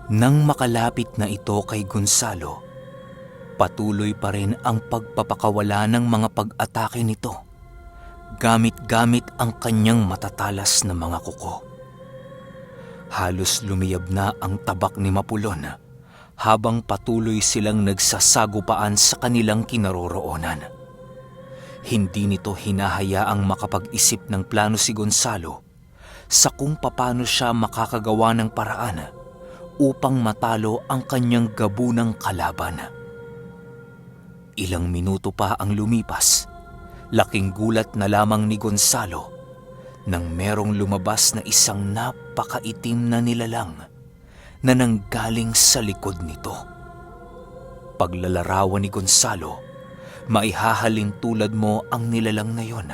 Nang makalapit na ito kay Gonzalo, patuloy pa rin ang pagpapakawala ng mga pag-atake nito, gamit-gamit ang kanyang matatalas na mga kuko. Halos lumiyab na ang tabak ni Mapulon habang patuloy silang nagsasagupaan sa kanilang kinaroroonan. Hindi nito hinahayaang makapag-isip ng plano si Gonzalo sa kung paano siya makakagawa ng paraan upang matalo ang kanyang gabunang kalaban. Ilang minuto pa ang lumipas, laking gulat na lamang ni Gonzalo nang merong lumabas na isang napakaitim na nilalang na nanggaling sa likod nito. Paglalarawan ni Gonzalo, maihahalin tulad mo ang nilalang na yon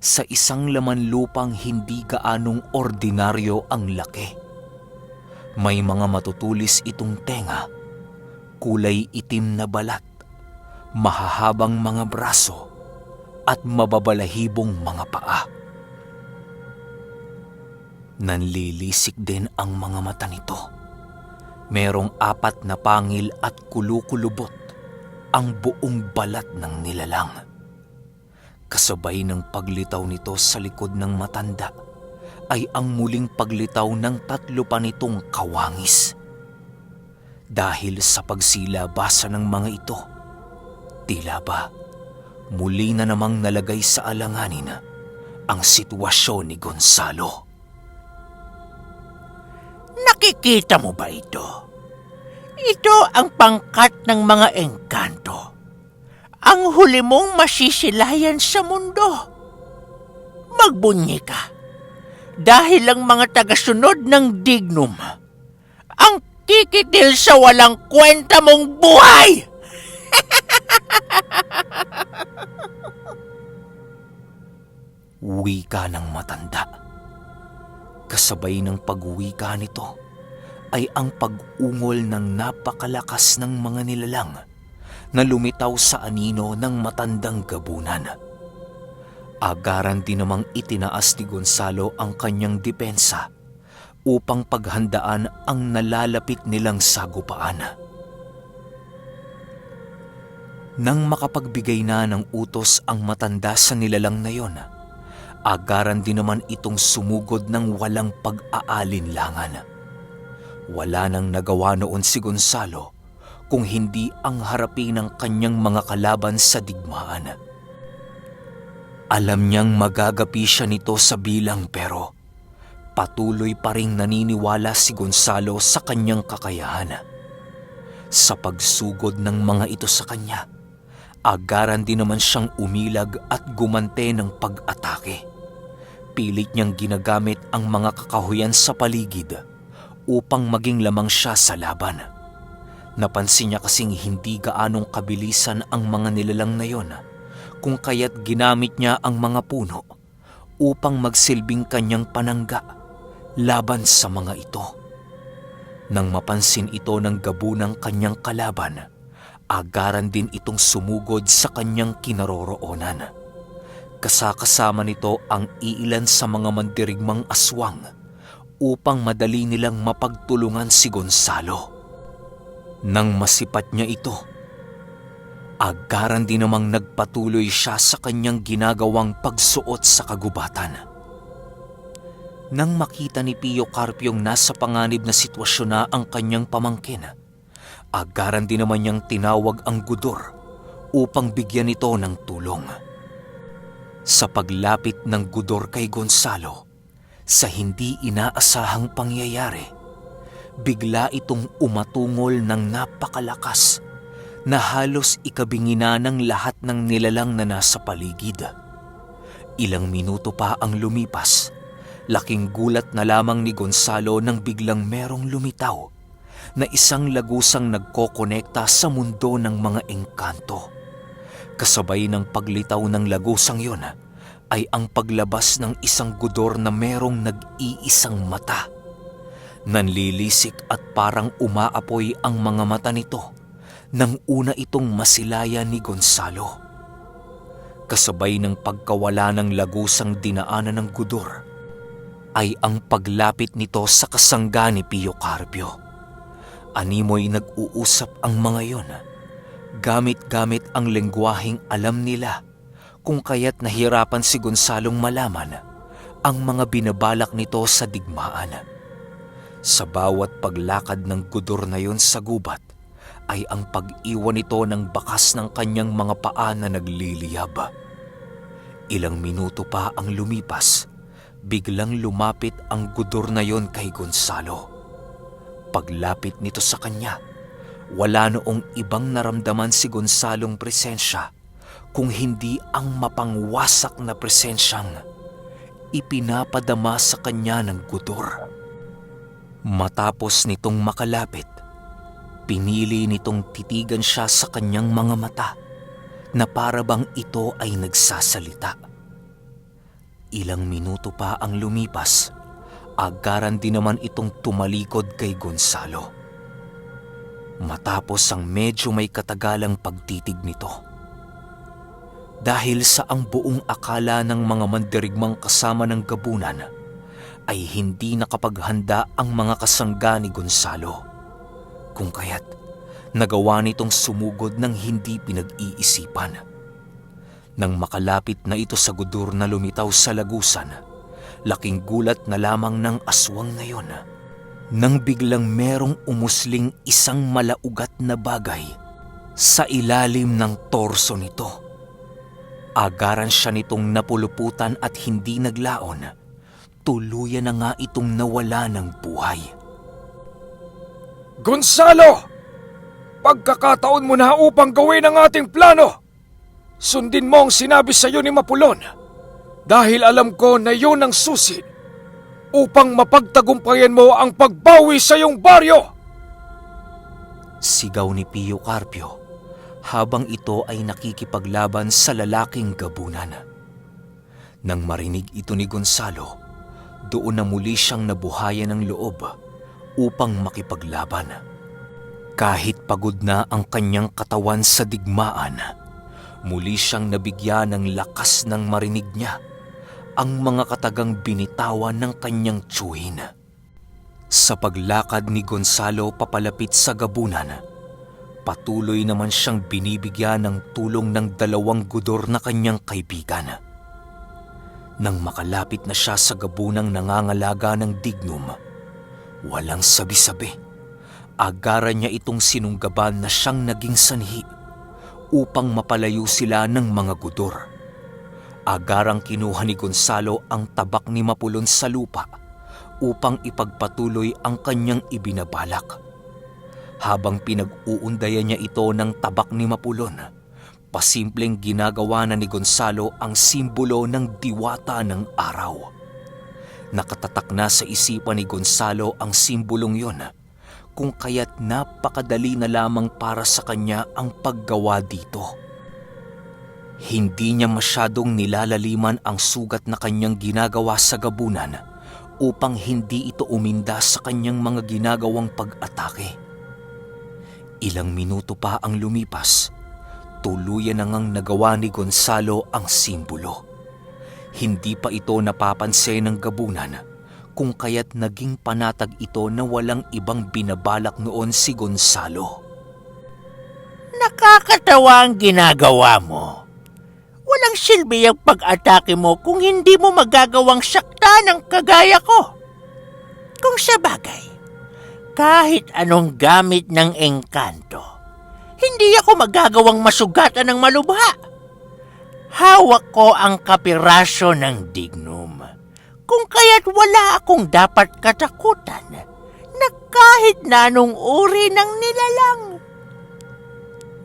sa isang laman lupang hindi gaanong ordinaryo ang laki. May mga matutulis itong tenga, kulay itim na balat, mahahabang mga braso at mababalahibong mga paa. Nanlilisik din ang mga mata nito. Merong 4 na pangil at kulukulubot ang buong balat ng nilalang. Kasabay ng paglitaw nito sa likod ng matanda ay ang muling paglitaw ng 3 pa nitong kawangis. Dahil sa pagsilabasa ng mga ito, tila ba muli na namang nalagay sa alanganin ang sitwasyon ni Gonzalo. Nakikita mo ba ito? Ito ang pangkat ng mga engkanto. Ang huli mong masisilayan sa mundo. Magbunyi ka. Dahil ang mga tagasunod ng dignum ang kikitil sa walang kwenta mong buhay. Wika ng matanda. Kasabay ng pagwika nito ay ang pag-ungol ng napakalakas ng mga nilalang na lumitaw sa anino ng matandang gabunan. Agaran din namang itinaas ni Gonzalo ang kanyang depensa upang paghandaan ang nalalapit nilang sagupaan. Nang makapagbigay na ng utos ang matanda sa nilalang na yon, agaran din naman itong sumugod ng walang pag-aalinlangan. Wala nang nagawa noon si Gonzalo kung hindi ang harapin ng kanyang mga kalaban sa digmaan. Alam niyang magagapi siya nito sa bilang pero patuloy pa ring naniniwala si Gonzalo sa kanyang kakayahan. Sa pagsugod ng mga ito sa kanya, agaran din naman siyang umilag at gumante ng pag-atake. Pilit niyang ginagamit ang mga kakahuyan sa paligid upang maging lamang siya sa laban. Napansin niya kasing hindi gaanong kabilisan ang mga nilalang na yon, kung kaya't ginamit niya ang mga puno upang magsilbing kanyang panangga laban sa mga ito. Nang mapansin ito ng gabunang kanyang kalaban, agaran din itong sumugod sa kanyang kinaroroonan. Kasakasama nito ang iilan sa mga mandirigmang aswang upang madali nilang mapagtulungan si Gonzalo. Nang masipat niya ito, agaran din namang nagpatuloy siya sa kanyang ginagawang pagsuot sa kagubatan. Nang makita ni Pio Carpio'ng nasa panganib na sitwasyon na ang kanyang pamangkin, agaran din naman niyang tinawag ang gudor upang bigyan ito ng tulong. Sa paglapit ng gudor kay Gonzalo, sa hindi inaasahang pangyayari, bigla itong umatungol ng napakalakas na halos ikabingi na ng lahat ng nilalang na nasa paligid. Ilang minuto pa ang lumipas, laking gulat na lamang ni Gonzalo nang biglang merong lumitaw na isang lagusang nagkokonekta sa mundo ng mga engkanto. Kasabay ng paglitaw ng lagusang yon ay ang paglabas ng isang gudor na merong nag-iisang mata. Nanlilisik at parang umaapoy ang mga mata nito nang una itong masilaya ni Gonzalo. Kasabay ng pagkawala ng lagusang dinaanan ng gudor ay ang paglapit nito sa kasangga ni Pio Carpio. Animoy nag-uusap ang mga yon, gamit-gamit ang lengguwaheng alam nila, kung kaya't nahirapan si Gonzalong malaman ang mga binabalak nito sa digmaan. Sa bawat paglakad ng gudor na yon sa gubat ay ang pag-iwan nito ng bakas ng kanyang mga paa na nagliliyab. Ilang minuto pa ang lumipas, biglang lumapit ang gudor na yon kay Gonzalo. Paglapit nito sa kanya, wala noong ibang naramdaman si Gonzalong presensya kung hindi ang mapangwasak na presensyang ipinapadama sa kanya ng gudor. Matapos nitong makalapit, pinili nitong titigan siya sa kanyang mga mata na para bang ito ay nagsasalita. Ilang minuto pa ang lumipas, agaran din naman itong tumalikod kay Gonzalo. Matapos ang medyo may katagalang pagtitig nito, dahil sa ang buong akala ng mga mandirigmang kasama ng gabunan ay hindi nakapaghanda ang mga kasangga ni Gonzalo, kung kaya't nagawa nitong sumugod ng hindi pinag-iisipan. Nang makalapit na ito sa gudor na lumitaw sa lagusan, laking gulat na lamang ng aswang na yon nang biglang merong umusling isang malaugat na bagay sa ilalim ng torso nito. Agaran siya nitong napuluputan at hindi naglaon. Tuluyan na nga itong nawala ng buhay. Gonzalo! Pagkakataon mo na upang gawin ang ating plano. Sundin mo ang sinabi sa iyo ni Mapulon, dahil alam ko na yun ang susi upang mapagtagumpayan mo ang pagbawi sa iyong baryo. Sigaw ni Pio Carpio habang ito ay nakikipaglaban sa lalaking gabunan. Nang marinig ito ni Gonzalo, doon na muli siyang nabuhayan ng loob upang makipaglaban. Kahit pagod na ang kanyang katawan sa digmaan, muli siyang nabigyan ng lakas ng marinig niya ang mga katagang binitawan ng kanyang tiyuhin. Sa paglakad ni Gonzalo papalapit sa gabunan, patuloy naman siyang binibigyan ng tulong ng 2 gudor na kanyang kaibigan. Nang makalapit na siya sa gabunang nangangalaga ng dignum, walang sabi-sabi, agaran niya itong sinunggaban na siyang naging sanhi upang mapalayo sila ng mga gudor. Agarang kinuha ni Gonzalo ang tabak ni Mapulon sa lupa upang ipagpatuloy ang kanyang ibinabalak. Habang pinag-uundayan niya ito ng tabak ni Mapulon, pasimpleng ginagawa na ni Gonzalo ang simbolo ng diwata ng araw. Nakatatak na sa isipan ni Gonzalo ang simbolong yon, kung kaya't napakadali na lamang para sa kanya ang paggawa dito. Hindi niya masyadong nilalaliman ang sugat na kanyang ginagawa sa gabunan upang hindi ito uminda sa kanyang mga ginagawang pag-atake. Ilang minuto pa ang lumipas, tuluyan na ngang nagawa ni Gonzalo ang simbolo. Hindi pa ito napapansin ng gabunan, kung kaya't naging panatag ito na walang ibang binabalak noon si Gonzalo. Nakakatawa ang ginagawa mo. Walang silbi ang pag-atake mo kung hindi mo magagawang sakta ng kagaya ko. Kung sa bagay, kahit anong gamit ng engkanto, hindi ako magagawang masugatan ng malubha. Hawak ko ang kapiraso ng dignum, kung kaya't wala akong dapat katakutan na kahit na anong uri ng nilalang.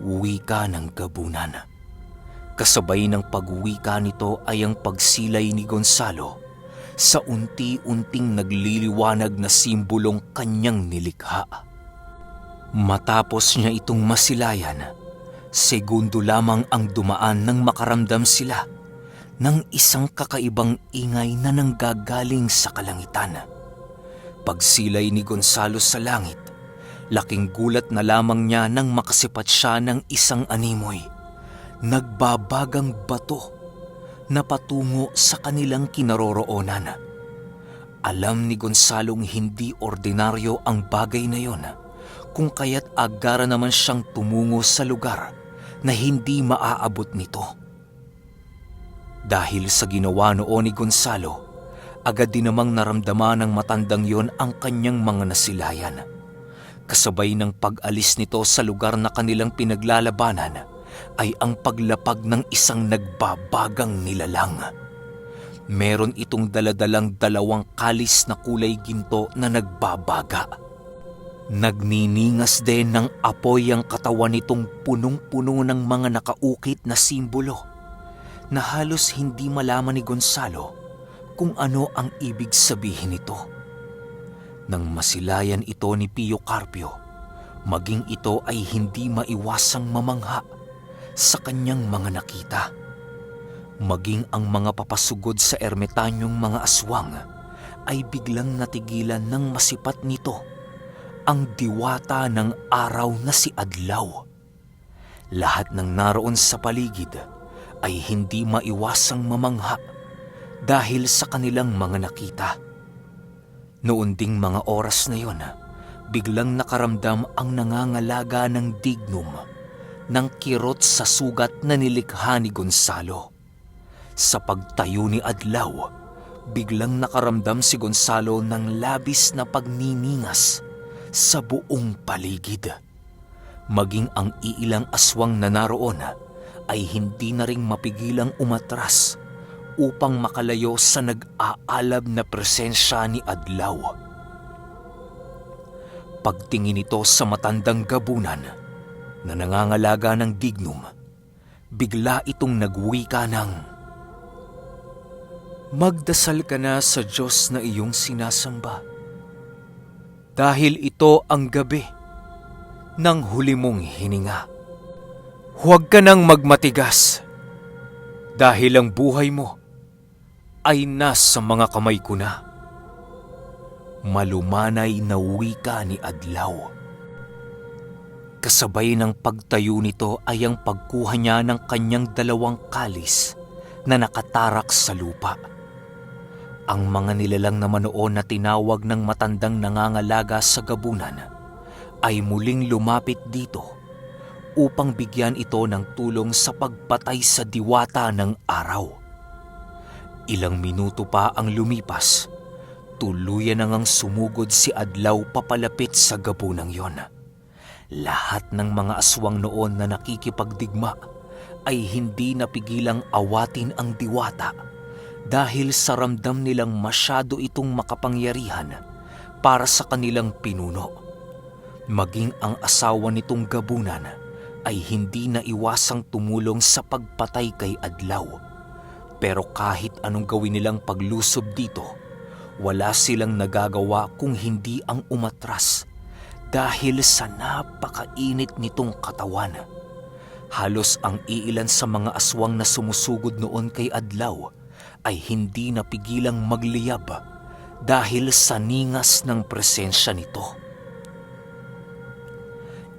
Wika ng gabunan. Kasabay ng pagwika nito ay ang pagsilay ni Gonzalo sa unti-unting nagliliwanag na simbolong kanyang nilikha. Matapos niya itong masilayan, segundo lamang ang dumaan nang makaramdam sila ng isang kakaibang ingay na nanggagaling sa kalangitan. Pagsilay ni Gonzalo sa langit, laking gulat na lamang niya nang makasipat siya ng isang animoy. Nagbabagang bato na patungo sa kanilang kinaroroonan. Alam ni Gonzalong hindi ordinaryo ang bagay na yon, kung kaya't agara naman siyang tumungo sa lugar na hindi maaabot nito. Dahil sa ginawa noon ni Gonzalo, agad din namang naramdaman ng matandang yon ang kanyang mga nasilayan. Kasabay ng pag-alis nito sa lugar na kanilang pinaglalabanan ay ang paglapag ng isang nagbabagang nilalang. Meron itong daladalang 2 kalis na kulay ginto na nagbabaga. Nagniningas din ng apoy ang katawan nitong punong-puno ng mga nakaukit na simbolo na halos hindi malaman ni Gonzalo kung ano ang ibig sabihin nito. Nang masilayan ito ni Pio Carpio, maging ito ay hindi maiwasang mamangha sa kanyang mga nakita. Maging ang mga papasugod sa ermitanyong mga aswang ay biglang natigilan ng masipat nito ang diwata ng araw na si Adlaw. Lahat ng naroon sa paligid ay hindi maiwasang mamangha dahil sa kanilang mga nakita. Noon ding mga oras na yon, biglang nakaramdam ang nangangalaga ng dignum ng kirot sa sugat na nilikha ni Gonzalo. Sa pagtayo ni Adlaw, biglang nakaramdam si Gonzalo ng labis na pagniningas sa buong paligid. Maging ang iilang aswang na naroon ay hindi na ring mapigilang umatras upang makalayo sa nag-aalab na presensya ni Adlaw. Pagtingin nito sa matandang gabunan na nangangalaga ng dignum, bigla itong nagwika ng, "Magdasal ka na sa Diyos na iyong sinasamba. Dahil ito ang gabi ng huli mong hininga. Huwag ka nang magmatigas dahil ang buhay mo ay nasa mga kamay ko na." Malumanay na wika ni Adlaw. Kasabay ng pagtayo nito ay ang pagkuha niya ng kanyang 2 kalis na nakatarak sa lupa. Ang mga nilalang naman noon na tinawag ng matandang nangangalaga sa gabunan ay muling lumapit dito upang bigyan ito ng tulong sa pagpatay sa diwata ng araw. Ilang minuto pa ang lumipas, tuluyan na ngang sumugod si Adlaw papalapit sa gabunang yon. Lahat ng mga aswang noon na nakikipagdigma ay hindi napigilang awatin ang diwata dahil sa ramdam nilang masyado itong makapangyarihan para sa kanilang pinuno. Maging ang asawa nitong gabunan ay hindi naiwasang tumulong sa pagpatay kay Adlaw. Pero kahit anong gawin nilang paglusob dito, wala silang nagagawa kung hindi ang umatras dahil sa napakainit nitong katawan. Halos ang iilan sa mga aswang na sumusugod noon kay Adlaw ay hindi napigilang magliyab dahil sa ningas ng presensya nito.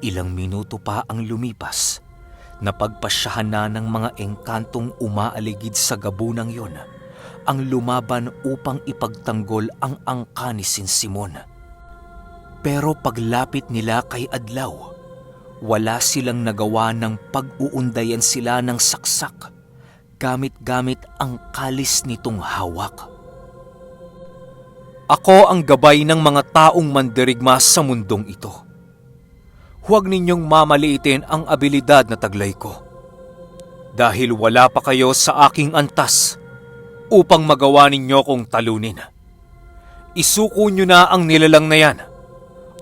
Ilang minuto pa ang lumipas, napagpasyahan na ng mga engkantong umaaligid sa gabunang yon ang lumaban upang ipagtanggol ang angka ni Simon. Pero paglapit nila kay Adlaw, wala silang nagawa ng pag-uundayan sila ng saksak gamit-gamit ang kalis nitong hawak. "Ako ang gabay ng mga taong mandirigma sa mundong ito. Huwag ninyong mamaliitin ang abilidad na taglay ko. Dahil wala pa kayo sa aking antas upang magawa ninyo kong talunin. Isuko nyo na ang nilalang na yan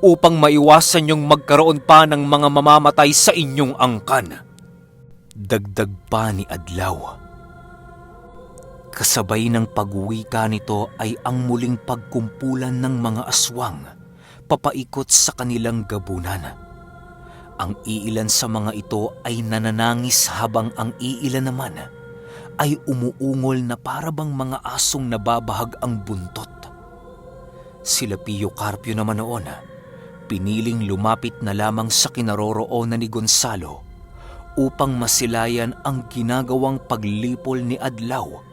upang maiwasan nyong magkaroon pa ng mga mamamatay sa inyong angkan." Dagdag pa ni Adlaw. Kasabay ng pagwika nito ay ang muling pagkumpulan ng mga aswang papaikot sa kanilang gabunan. Ang iilan sa mga ito ay nananangis habang ang iilan naman ay umuungol na parabang mga asong nababahag ang buntot. Sila Pio Carpio naman noon, piniling lumapit na lamang sa kinaroroonan ni Gonzalo upang masilayan ang ginagawang paglipol ni Adlaw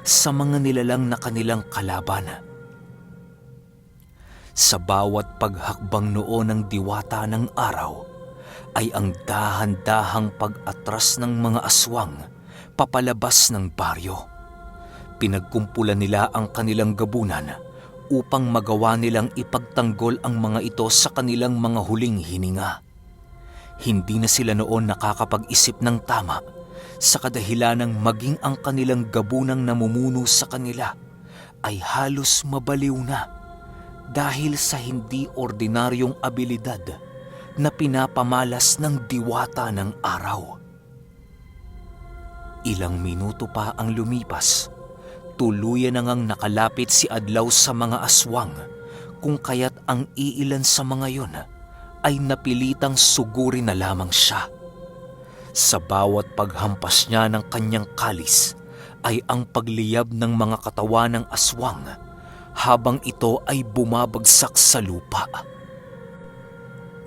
sa mga nilalang na kanilang kalaban. Sa bawat paghakbang noon ng diwata ng araw, ay ang dahan-dahang pag-atras ng mga aswang papalabas ng baryo. Pinagkumpulan nila ang kanilang gabunan upang magawa nilang ipagtanggol ang mga ito sa kanilang mga huling hininga. Hindi na sila noon nakakapag-isip ng tama sa kadahilanang maging ang kanilang gabunang namumuno sa kanila ay halos mabaliw na dahil sa hindi ordinaryong abilidad na pinapamalas ng diwata ng araw. Ilang minuto pa ang lumipas, tuluyan na ngang nakalapit si Adlaw sa mga aswang, kung kaya't ang iilan sa mga yon ay napilitang sugurin na lamang siya. Sa bawat paghampas niya ng kanyang kalis ay ang pagliyab ng mga katawan ng aswang habang ito ay bumabagsak sa lupa.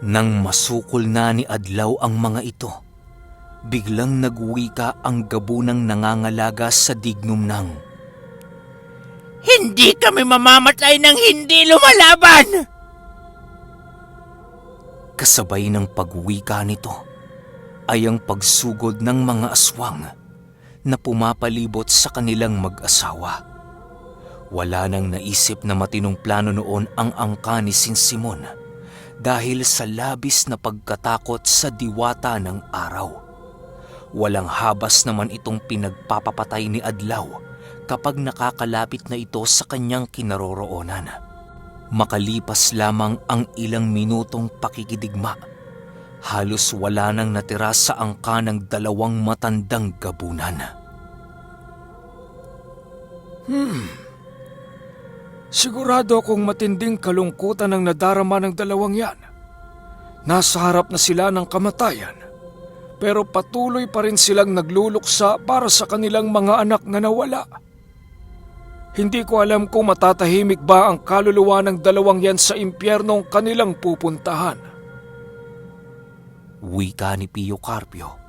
Nang masukol na ni Adlaw ang mga ito, biglang nagwika ang gabunang nangangalaga sa dignum ng, Hindi kami mamamatay ng hindi lumalaban! Kasabay ng pagwika nito ay ang pagsugod ng mga aswang na pumapalibot sa kanilang mag-asawa. Wala nang naisip na matinong plano noon ang angka ni Sinsimon dahil sa labis na pagkatakot sa diwata ng araw. Walang habas naman itong pinagpapapatay ni Adlaw kapag nakakalapit na ito sa kanyang kinaroroonan. Makalipas lamang ang ilang minutong pakikidigma, halos wala nang natira sa angka ng dalawang matandang gabunan. Sigurado akong matinding kalungkutan ang nadarama ng dalawang yan. Nasa harap na sila ng kamatayan, pero patuloy pa rin silang nagluluksa para sa kanilang mga anak na nawala. Hindi ko alam kung matatahimik ba ang kaluluwa ng dalawang yan sa impyernong kanilang pupuntahan. Wika ni Pio Carpio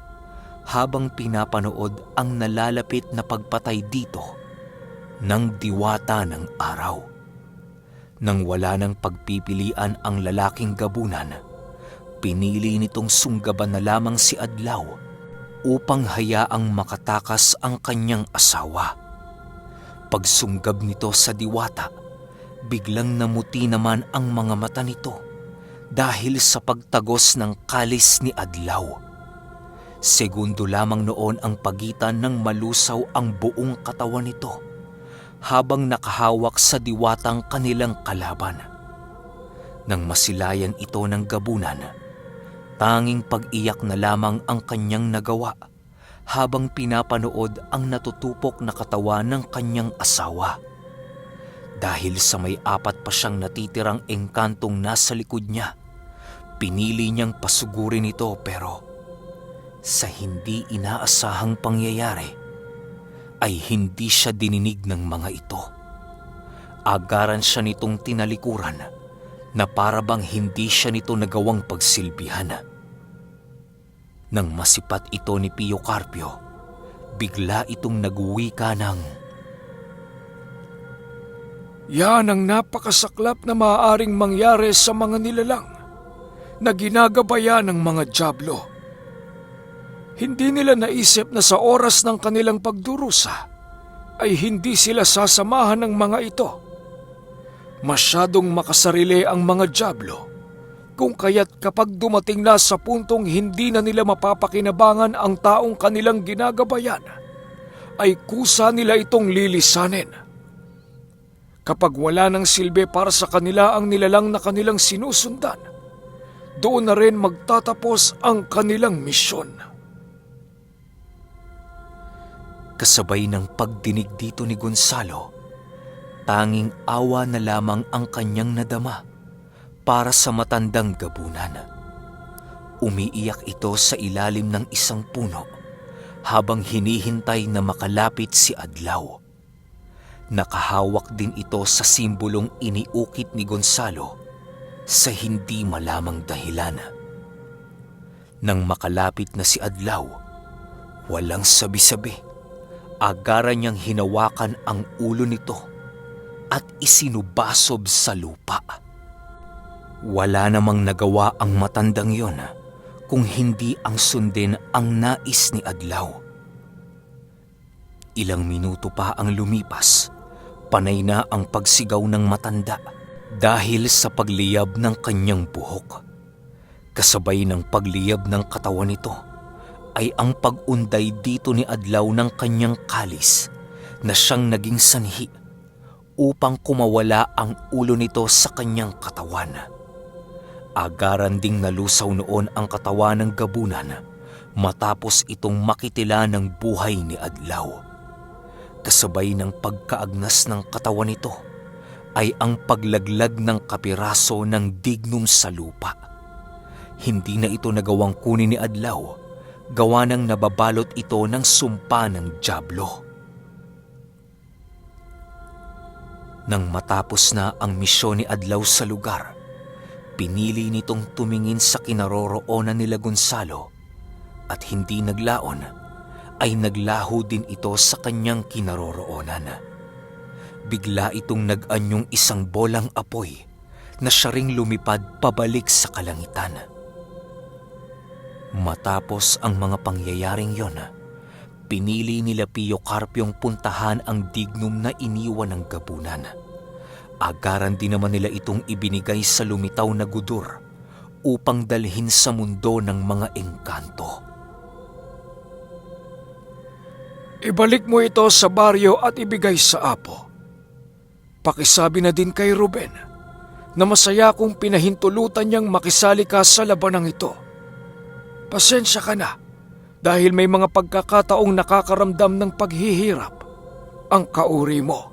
habang pinapanood ang nalalapit na pagpatay dito ng diwata ng araw. Nang wala ng pagpipilian ang lalaking gabunan, pinili nitong sunggaban na lamang si Adlaw upang hayaang makatakas ang kanyang asawa. Pagsunggab nito sa diwata, biglang namuti naman ang mga mata nito dahil sa pagtagos ng kalis ni Adlaw. Segundo lamang noon ang pagitan ng malusaw ang buong katawan nito habang nakahawak sa diwatang kanilang kalaban. Nang masilayan ito ng gabunan, tanging pag-iyak na lamang ang kanyang nagawa habang pinapanood ang natutupok na katawan ng kanyang asawa. Dahil sa may 4 pa siyang natitirang engkantong nasa likod niya, pinili niyang pasugurin ito pero sa hindi inaasahang pangyayari ay hindi siya dininig ng mga ito. Agaran siya nitong tinalikuran na parabang hindi siya nito nagawang pagsilbihan. Nang masipat ito ni Pio Carpio, bigla itong nagwika ng, Yan ang napakasaklap na maaaring mangyari sa mga nilalang na ginagabayan ng mga dyablo. Hindi nila naisip na sa oras ng kanilang pagdurusa ay hindi sila sasamahan ng mga ito. Masyadong makasarili ang mga dyablo, kung kaya't kapag dumating na sa puntong hindi na nila mapapakinabangan ang taong kanilang ginagabayan, ay kusa nila itong lilisanin. Kapag wala ng silbi para sa kanila ang nilalang na kanilang sinusundan, doon na rin magtatapos ang kanilang misyon. kasabay ng pagdinig dito ni Gonzalo, tanging awa na lamang ang kanyang nadama para sa matandang gabunan. Umiiyak ito sa ilalim ng isang puno habang hinihintay na makalapit si Adlaw. Nakahawak din ito sa simbolong iniukit ni Gonzalo sa hindi malamang dahilan. Nang makalapit na si Adlaw, walang sabi-sabi, agaran niyang hinawakan ang ulo nito at isinubasob sa lupa. Wala namang nagawa ang matandang yon kung hindi ang sundin ang nais ni Adlaw. Ilang minuto pa ang lumipas, panay na ang pagsigaw ng matanda dahil sa pagliyab ng kanyang buhok. Kasabay ng pagliyab ng katawan nito ay ang pag-unday dito ni Adlaw ng kanyang kalis na siyang naging sanhi upang kumawala ang ulo nito sa kanyang katawan. Agaran ding nalusaw noon ang katawan ng gabunan matapos itong makitila ng buhay ni Adlaw. Kasabay ng pagkaagnas ng katawan nito ay ang paglaglag ng kapiraso ng dignum sa lupa. Hindi na ito nagawang kunin ni Adlaw, gawa ng nababalot ito ng sumpa ng dyablo. Nang matapos na ang misyon ni Adlaw sa lugar, pinili nitong tumingin sa kinaroroonan nila Gonzalo at hindi naglaon ay naglaho din ito sa kanyang kinaroroonan. Bigla itong nag-anyong isang bolang apoy na siya ring lumipad pabalik sa kalangitan. Matapos ang mga pangyayaring yon, pinili nila Pio Carpio'ng puntahan ang dignum na iniwan ng gabunan. Agaran din naman nila itong ibinigay sa lumitaw na gudur upang dalhin sa mundo ng mga engkanto. Ibalik mo ito sa baryo at ibigay sa apo. Pakisabi na din kay Ruben na masaya kong pinahintulutan niyang makisali ka sa labanang ito. Pasensya ka na dahil may mga pagkakataong nakakaramdam ng paghihirap ang kauri mo.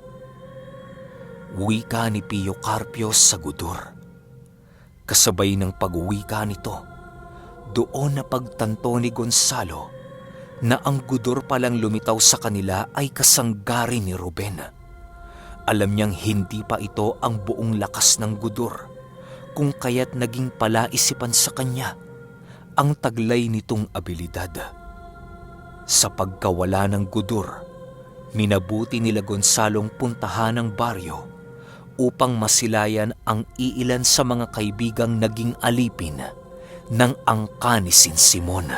Wika ni Pio Carpio sa gudur. Kasabay ng pagwika nito, doon na pagtanto ni Gonzalo na ang gudur palang lumitaw sa kanila ay kasanggari ni Ruben. Alam niyang hindi pa ito ang buong lakas ng gudur, kung kaya't naging palaisipan sa kanya ang taglay nitong abilidad. Sa pagkawala ng gudur, minabuti nila Gonzalong puntahan ang baryo upang masilayan ang iilan sa mga kaibigang naging alipin ng angka ni Simon.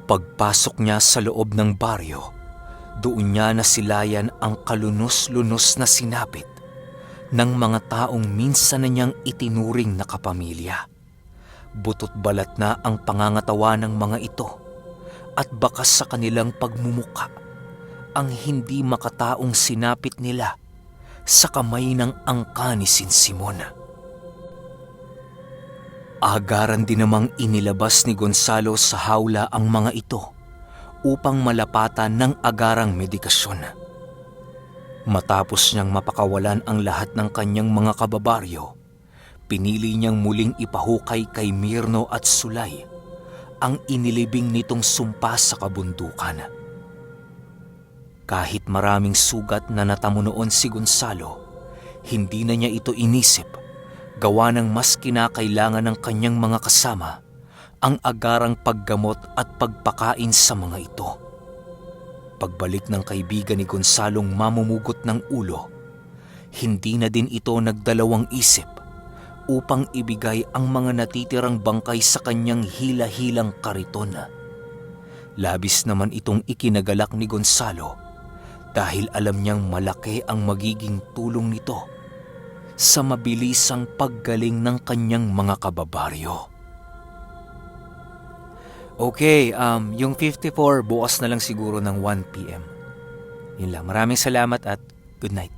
Pagpasok niya sa loob ng baryo, doon niya nasilayan ang kalunos-lunos na sinapit ng mga taong minsan na niyang itinuring na kapamilya. Butot balat na ang pangangatawa ng mga ito at bakas sa kanilang pagmumuka ang hindi makataong sinapit nila sa kamay ng angka ni Simon. Agaran din namang inilabas ni Gonzalo sa hawla ang mga ito upang malapatan ng agarang medikasyon. Matapos niyang mapakawalan ang lahat ng kanyang mga kababaryo, pinili niyang muling ipahukay kay Mirno at Sulay ang inilibing nitong sumpa sa kabundukan. Kahit maraming sugat na natamo noon si Gonzalo, hindi na niya ito inisip, gawa ng mas kinakailangan ng kanyang mga kasama ang agarang paggamot at pagpakain sa mga ito. Pagbalik ng kaibigan ni Gonzalong mamumugot ng ulo, hindi na din ito nagdalawang isip upang ibigay ang mga natitirang bangkay sa kanyang hila-hilang kariton. Labis naman itong ikinagalak ni Gonzalo dahil alam niyang malaki ang magiging tulong nito sa mabilisang paggaling ng kanyang mga kababaryo. Okay, yung 54 bukas na lang siguro ng 1 PM. Yun lang. Maraming salamat at good night.